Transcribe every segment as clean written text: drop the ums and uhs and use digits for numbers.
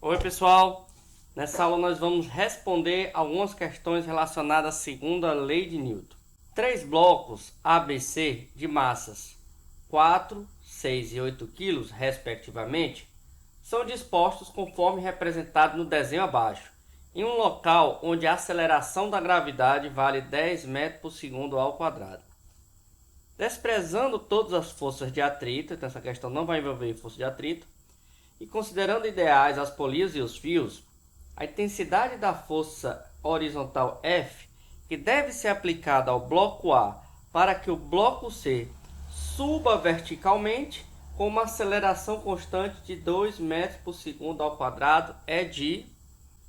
Oi pessoal, nessa aula nós vamos responder algumas questões relacionadas à segunda lei de Newton. Três blocos ABC de massas 4, 6 e 8 kg, respectivamente, são dispostos conforme representado no desenho abaixo, em um local onde a aceleração da gravidade vale 10 metros por segundo ao quadrado. Desprezando todas as forças de atrito, então essa questão não vai envolver força de atrito, e considerando ideais as polias e os fios, a intensidade da força horizontal F, que deve ser aplicada ao bloco A para que o bloco C suba verticalmente com uma aceleração constante de 2 metros por segundo ao quadrado, é de...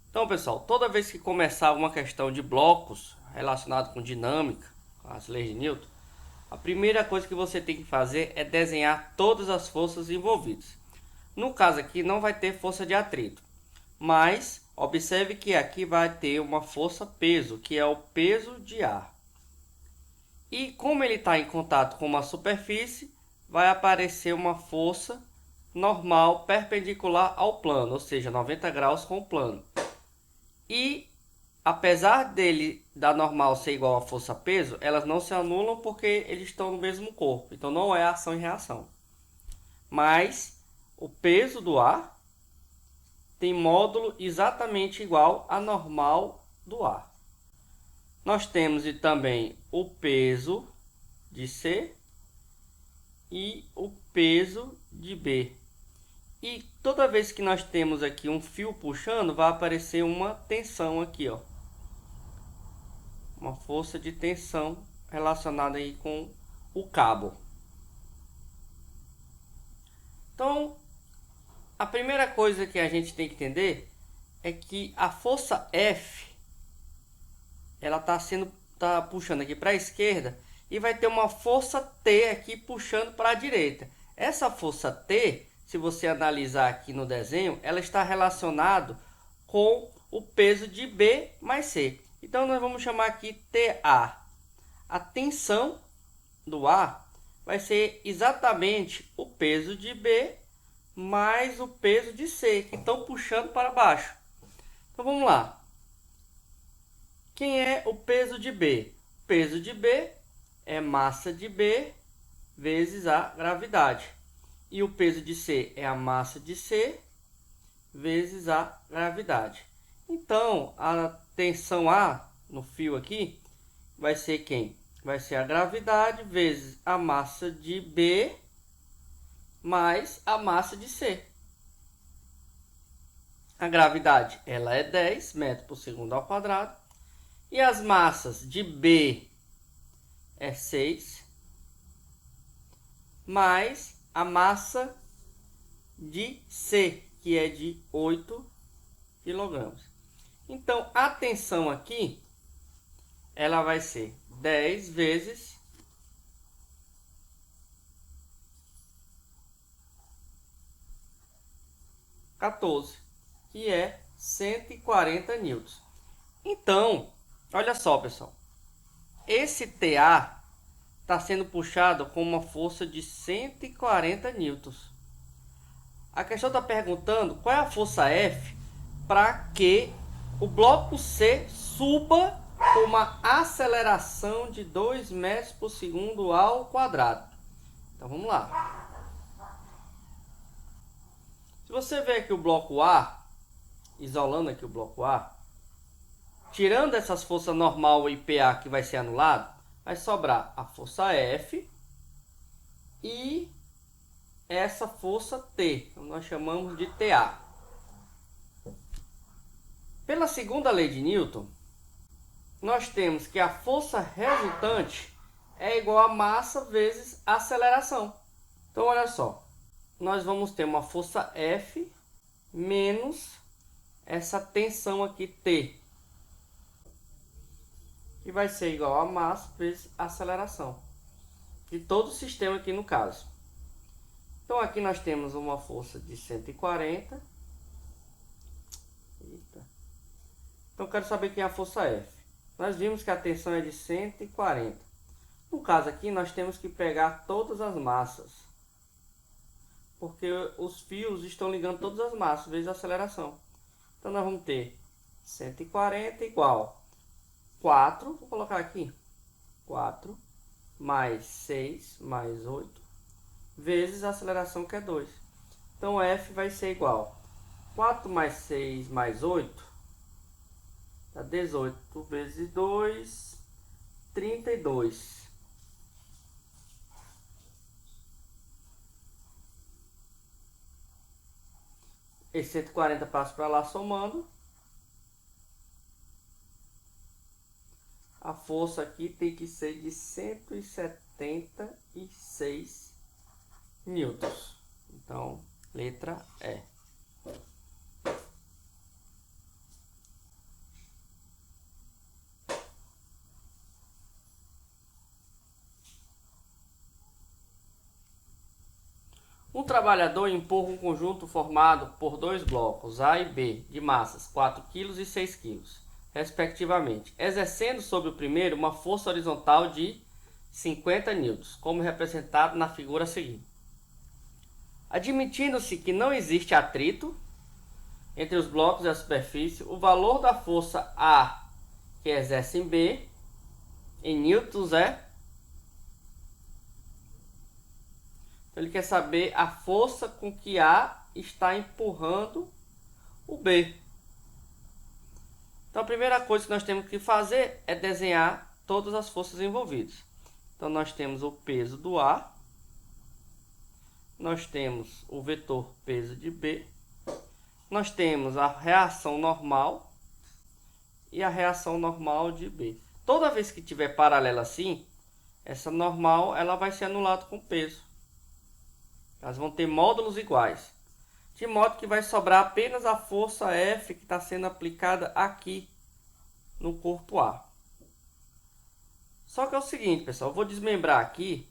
Então, pessoal, toda vez que começar uma questão de blocos relacionada com dinâmica, com as leis de Newton, a primeira coisa que você tem que fazer é desenhar todas as forças envolvidas. No caso aqui não vai ter força de atrito, mas observe que aqui vai ter uma força peso, que é o peso de ar. E como ele está em contato com uma superfície, vai aparecer uma força normal perpendicular ao plano, ou seja, 90 graus com o plano. E apesar da normal ser igual à força peso, elas não se anulam porque eles estão no mesmo corpo. Então não é ação e reação. Mas o peso do ar tem módulo exatamente igual à normal do ar. Nós temos também o peso de C e o peso de B. E toda vez que nós temos aqui um fio puxando, vai aparecer uma tensão aqui, ó. Uma força de tensão relacionada aí com o cabo. Então, a primeira coisa que a gente tem que entender é que a força F, ela tá puxando aqui para a esquerda e vai ter uma força T aqui puxando para a direita. Essa força T, se você analisar aqui no desenho, ela está relacionada com o peso de B mais C. Então nós vamos chamar aqui TA. A tensão do ar vai ser exatamente o peso de B mais o peso de C, que estão puxando para baixo. Então vamos lá. Quem é o peso de B? O peso de B é massa de B vezes a gravidade. E o peso de C é a massa de C vezes a gravidade. Então, a tensão A no fio aqui vai ser quem? Vai ser a gravidade vezes a massa de B mais a massa de C. A gravidade ela é 10 metros por segundo ao quadrado. E as massas de B é 6 mais a massa de C, que é de 8 kg. Então, a tensão aqui, ela vai ser 10 vezes 14, que é 140 newtons. Então, olha só, pessoal. Esse TA está sendo puxado com uma força de 140 newtons. A questão está perguntando qual é a força F para que o bloco C suba com uma aceleração de 2 metros por segundo ao quadrado. Então vamos lá. Se você ver aqui o bloco A, isolando aqui o bloco A, tirando essas forças normal e PA que vai ser anulado, vai sobrar a força F e essa força T, que nós chamamos de TA. Pela segunda lei de Newton, nós temos que a força resultante é igual a massa vezes aceleração. Então, olha só, nós vamos ter uma força F menos essa tensão aqui T, que vai ser igual a massa vezes aceleração de todo o sistema aqui no caso. Então aqui nós temos uma força de 140. Então eu quero saber quem é a força F. Nós vimos que a tensão é de 140. No caso aqui nós temos que pegar todas as massas. porque os fios estão ligando todas as massas vezes a aceleração. Então nós vamos ter 140 igual 4, vou colocar aqui, 4 mais 6 mais 8 vezes a aceleração, que é 2. Então F vai ser igual 4 mais 6 mais 8, dá 18 vezes 2, 32. Esse 140 passa para lá somando. A força aqui tem que ser de 176 newtons. Então, letra E. Um trabalhador empurra um conjunto formado por dois blocos A e B de massas 4 kg e 6 kg, respectivamente, exercendo sobre o primeiro uma força horizontal de 50 newtons, como representado na figura a seguir. Admitindo-se que não existe atrito entre os blocos e a superfície, o valor da força A que exerce em B, em newtons, é... Então, ele quer saber a força com que A está empurrando o B. Então, a primeira coisa que nós temos que fazer é desenhar todas as forças envolvidas. Então, nós temos o peso do A, nós temos o vetor peso de B, nós temos a reação normal e a reação normal de B. Toda vez que tiver paralela assim, essa normal ela vai ser anulada com peso. Elas vão ter módulos iguais, de modo que vai sobrar apenas a força F que está sendo aplicada aqui no corpo A. Só que é o seguinte, pessoal, eu vou desmembrar aqui,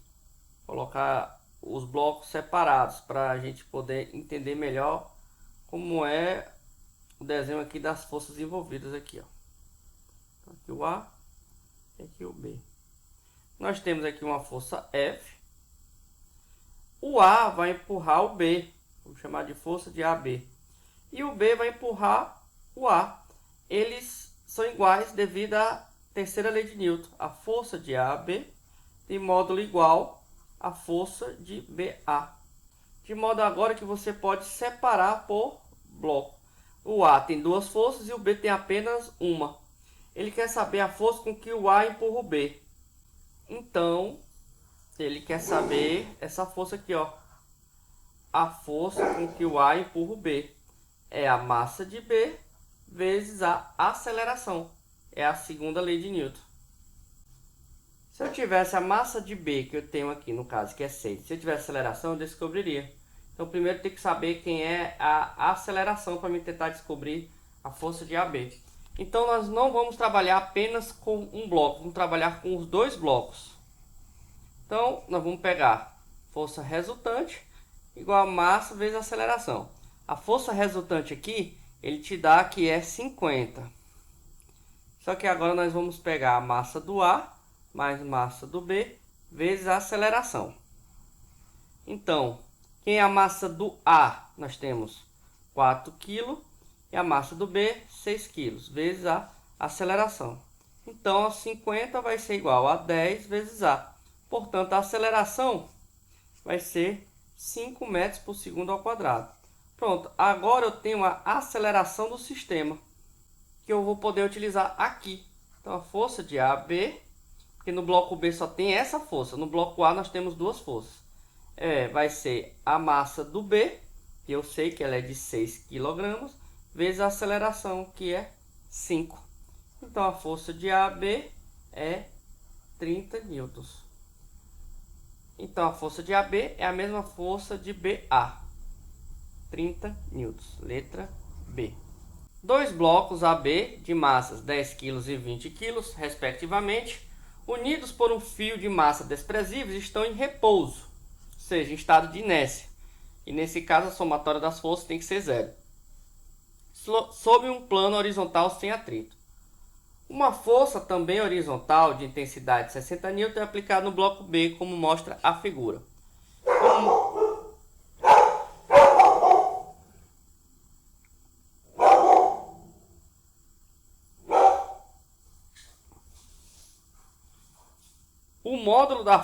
colocar os blocos separados para a gente poder entender melhor como é o desenho aqui das forças envolvidas aqui, ó. Então, aqui o A e aqui o B. Nós temos aqui uma força F. O A vai empurrar o B, vamos chamar de força de AB. E o B vai empurrar o A. Eles são iguais devido à terceira lei de Newton. A força de AB tem módulo igual à força de BA. De modo agora que você pode separar por bloco. O A tem duas forças e o B tem apenas uma. Ele quer saber a força com que o A empurra o B. Então, ele quer saber essa força aqui, ó. A força com que o A empurra o B é a massa de B vezes a aceleração. É a segunda lei de Newton. Se eu tivesse a massa de B, que eu tenho aqui no caso, que é 6, se eu tivesse aceleração, eu descobriria. Então, primeiro tem que saber quem é a aceleração para me tentar descobrir a força de AB. Então, nós não vamos trabalhar apenas com um bloco, vamos trabalhar com os dois blocos. Então, nós vamos pegar força resultante igual a massa vezes a aceleração. A força resultante aqui, ele te dá que é 50. Só que agora nós vamos pegar a massa do A mais massa do B vezes a aceleração. Então, quem é a massa do A? Nós temos 4 kg e a massa do B, 6 kg, vezes a aceleração. Então, a 50 vai ser igual a 10 vezes A. Portanto, a aceleração vai ser 5 metros por segundo ao quadrado. Pronto, agora eu tenho a aceleração do sistema, que eu vou poder utilizar aqui. Então, a força de AB, porque no bloco B só tem essa força, no bloco A nós temos duas forças. Vai ser a massa do B, que eu sei que ela é de 6 kg, vezes a aceleração, que é 5. Então, a força de AB é 30 newtons. Então, a força de AB é a mesma força de BA, 30 newtons, letra B. Dois blocos AB de massas 10 kg e 20 kg, respectivamente, unidos por um fio de massa desprezível, estão em repouso, ou seja, em estado de inércia. E nesse caso, a somatória das forças tem que ser zero, sob um plano horizontal sem atrito. Uma força também horizontal de intensidade de 60 N é aplicada no bloco B, como mostra a figura. módulo da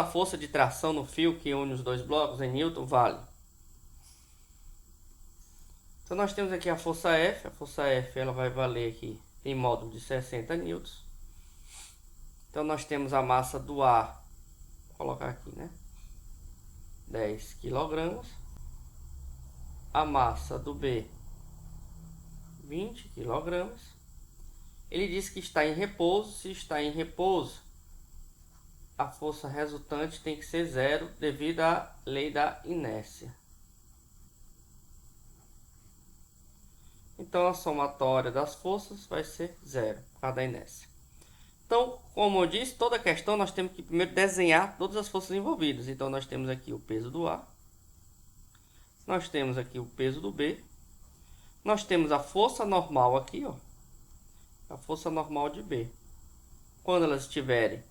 força de tração no fio que une os dois blocos em Newton vale. Então nós temos aqui a força F ela vai valer aqui em módulo de 60 newtons. Então nós temos a massa do A, vou colocar aqui, né? 10 kg. A massa do B, 20 kg. Ele diz que está em repouso. Se está em repouso, a força resultante tem que ser zero devido à lei da inércia. Então a somatória das forças vai ser zero por causa da inércia. Então, como eu disse, toda questão nós temos que primeiro desenhar todas as forças envolvidas. Então nós temos aqui o peso do A, nós temos aqui o peso do B, nós temos a força normal aqui, ó, a força normal de B. Quando elas estiverem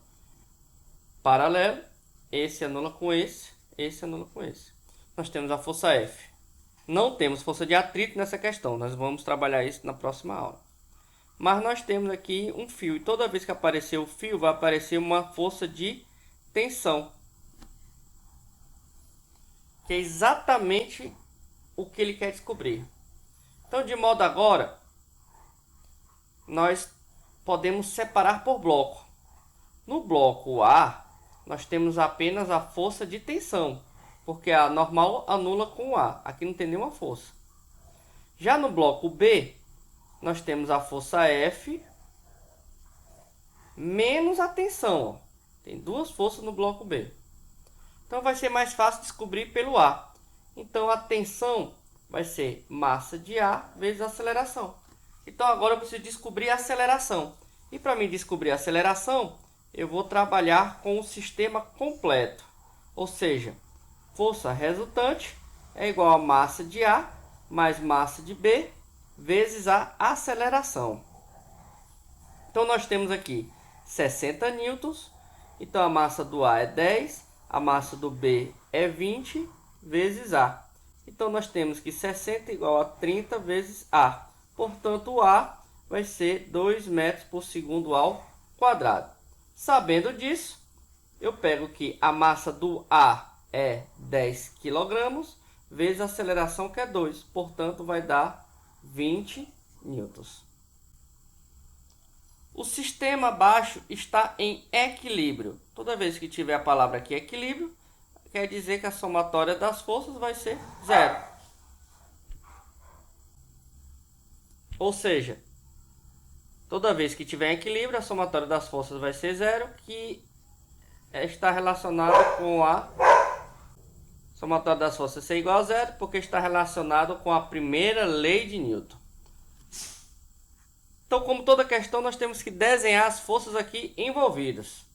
paralelo, esse anula com esse anula com esse. Nós temos a força F. Não temos força de atrito nessa questão, nós vamos trabalhar isso na próxima aula. Mas nós temos aqui um fio, e toda vez que aparecer o fio, vai aparecer uma força de tensão. Que é exatamente o que ele quer descobrir. Então, de modo agora, nós podemos separar por bloco. No bloco A, nós temos apenas a força de tensão, porque a normal anula com o A. Aqui não tem nenhuma força. Já no bloco B, nós temos a força F menos a tensão. Ó. Tem duas forças no bloco B. Então vai ser mais fácil descobrir pelo A. Então a tensão vai ser massa de A vezes a aceleração. Então agora eu preciso descobrir a aceleração. E para mim descobrir a aceleração, eu vou trabalhar com o sistema completo. Ou seja, força resultante é igual a massa de A mais massa de B vezes a aceleração. Então nós temos aqui 60 newtons. Então a massa do A é 10, a massa do B é 20 vezes A. Então nós temos que 60 igual a 30 vezes A. Portanto, o A vai ser 2 metros por segundo ao quadrado. Sabendo disso, eu pego que a massa do A é 10 kg vezes a aceleração que é 2. Portanto, vai dar 20 newtons. O sistema abaixo está em equilíbrio. Toda vez que tiver a palavra aqui equilíbrio, quer dizer que a somatória das forças vai ser zero. Ou seja, toda vez que tiver equilíbrio, a somatória das forças vai ser zero, que está relacionado com a somatória das forças ser igual a zero, porque está relacionado com a primeira lei de Newton. Então, como toda questão, nós temos que desenhar as forças aqui envolvidas.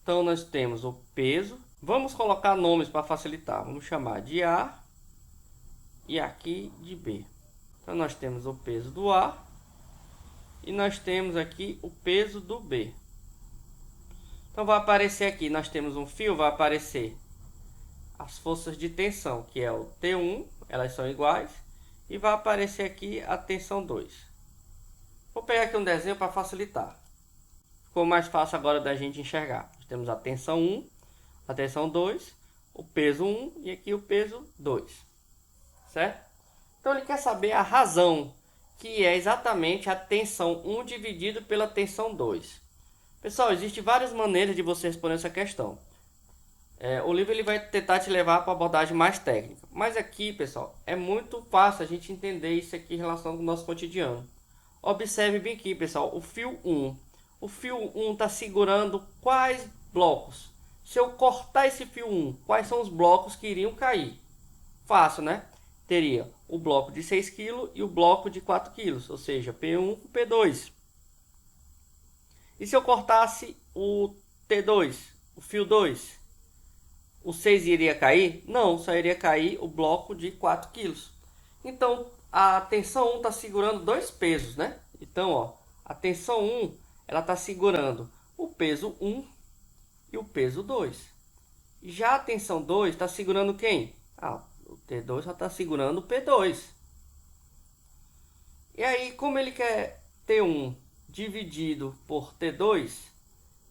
Então, nós temos o peso. Vamos colocar nomes para facilitar. Vamos chamar de A e aqui de B. Então, nós temos o peso do A e nós temos aqui o peso do B. Então, vai aparecer aqui, nós temos um fio, vai aparecer as forças de tensão, que é o T1, elas são iguais, e vai aparecer aqui a tensão 2. Vou pegar aqui um desenho para facilitar. Ficou mais fácil agora da gente enxergar. Nós temos a tensão 1, a tensão 2, o peso 1 e aqui o peso 2. Certo? Então ele quer saber a razão, que é exatamente a tensão 1 dividido pela tensão 2. Pessoal, existem várias maneiras de você responder essa questão. O livro ele vai tentar te levar para a abordagem mais técnica. Mas aqui, pessoal, é muito fácil a gente entender isso aqui em relação ao nosso cotidiano. Observe bem aqui, pessoal, o fio 1. O fio 1 está segurando quais blocos? Se eu cortar esse fio 1, quais são os blocos que iriam cair? Fácil, né? Teria o bloco de 6 kg e o bloco de 4 kg, ou seja, P1 com P2. E se eu cortasse o T2, o fio 2, o 6 iria cair? Não, só iria cair o bloco de 4 kg. Então, a tensão 1 está segurando dois pesos, né? Então, ó, a tensão 1 ela está segurando o peso 1 e o peso 2. Já a tensão 2 está segurando quem? O T2 só está segurando o P2. E aí, como ele quer T1 dividido por T2,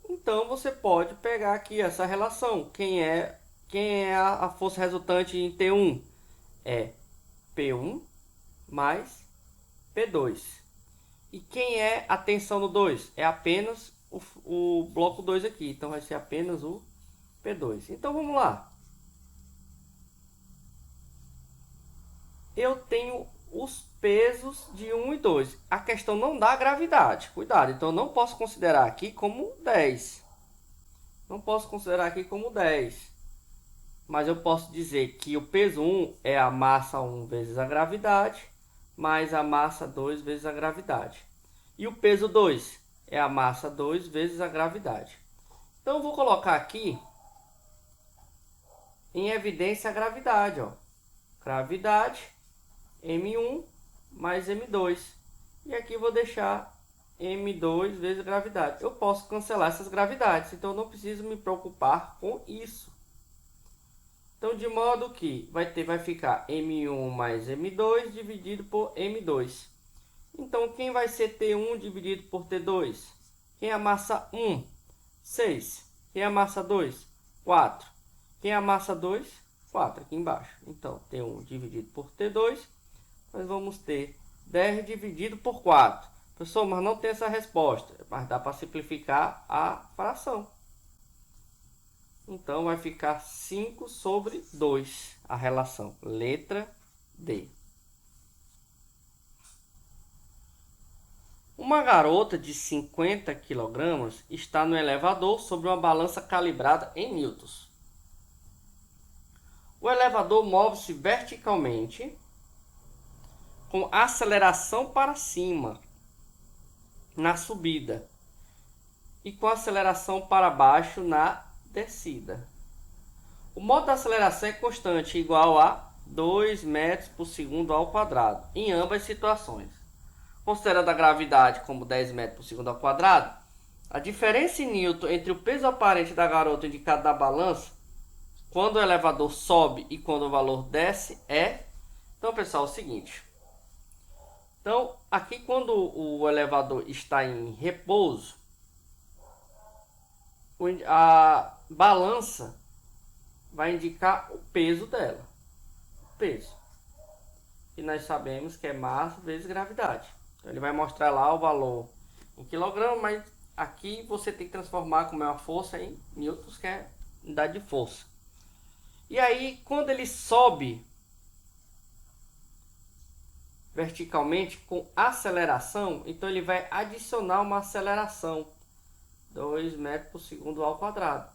então você pode pegar aqui essa relação. Quem é a força resultante em T1? É P1 mais P2. E quem é a tensão no 2? É apenas o bloco 2 aqui. Então vai ser apenas o P2. Então vamos lá. Eu tenho os pesos de 1 e 2. A questão não dá gravidade. Cuidado, então eu não posso considerar aqui como 10. Não posso considerar aqui como 10. Mas eu posso dizer que o peso 1 é a massa 1 vezes a gravidade, mais a massa 2 vezes a gravidade. E o peso 2 é a massa 2 vezes a gravidade. Então eu vou colocar aqui em evidência a gravidade. Ó. Gravidade, M1 mais M2. E aqui eu vou deixar M2 vezes gravidade. Eu posso cancelar essas gravidades, então eu não preciso me preocupar com isso. Então, de modo que vai ficar M1 mais M2 dividido por M2. Então, quem vai ser T1 dividido por T2? Quem é a massa 1? 6. Quem é a massa 2? 4. Quem é a massa 2? 4 aqui embaixo. Então, T1 dividido por T2, nós vamos ter 10 dividido por 4. Pessoal, mas não tem essa resposta. Mas dá para simplificar a fração. Então, vai ficar 5 sobre 2 a relação. Letra D. Uma garota de 50 kg está no elevador sobre uma balança calibrada em newtons. O elevador move-se verticalmente com aceleração para cima na subida e com aceleração para baixo na descida. O modo de aceleração é constante, igual a 2 metros por segundo ao quadrado, em ambas situações. Considerando a gravidade como 10 metros por segundo ao quadrado, a diferença em Newton entre o peso aparente da garota indicado na balança, quando o elevador sobe e quando o valor desce, é... Então, pessoal, é o seguinte. Então, aqui quando o elevador está em repouso, a balança vai indicar o peso dela. O peso. E nós sabemos que é massa vezes gravidade. Então, ele vai mostrar lá o valor em quilograma, mas aqui você tem que transformar como é uma força em newtons, que é unidade de força. E aí, quando ele sobe verticalmente com aceleração, então ele vai adicionar uma aceleração. 2 metros por segundo ao quadrado.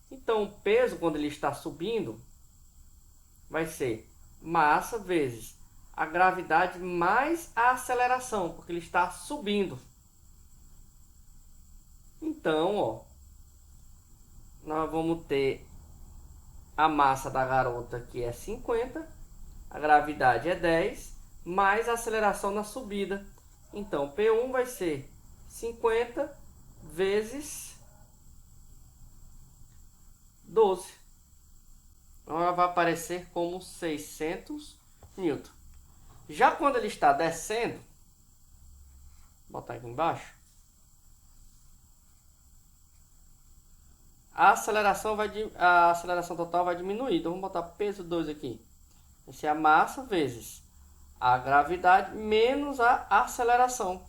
Então, o peso, quando ele está subindo, vai ser massa vezes a gravidade mais a aceleração, porque ele está subindo. Então, ó, nós vamos ter a massa da garota, que é 50, a gravidade é 10, mais a aceleração na subida. Então, P1 vai ser 50 vezes 12. Então, ela vai aparecer como 600 newton. Já quando ele está descendo, vou botar aqui embaixo, a aceleração total vai diminuir. Então, vamos botar peso 2 aqui. Essa é a massa vezes a gravidade menos a aceleração.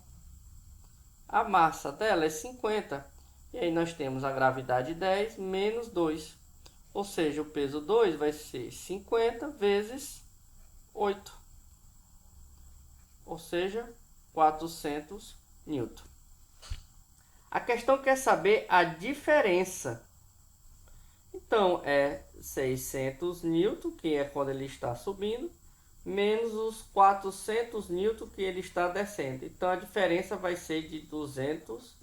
A massa dela é 50. E aí nós temos a gravidade 10 menos 2. Ou seja, o peso 2 vai ser 50 vezes 8. Ou seja, 400 newton. A questão quer saber a diferença. Então, é 600 newton, que é quando ele está subindo, menos os 400 newton que ele está descendo. Então, a diferença vai ser de 200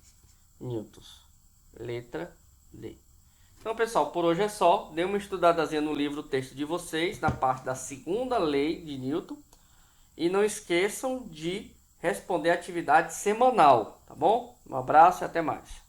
newtons. Letra D. Então, pessoal, por hoje é só. Dê uma estudadazinha no livro texto de vocês, na parte da segunda lei de Newton. E não esqueçam de responder a atividade semanal, tá bom? Um abraço e até mais.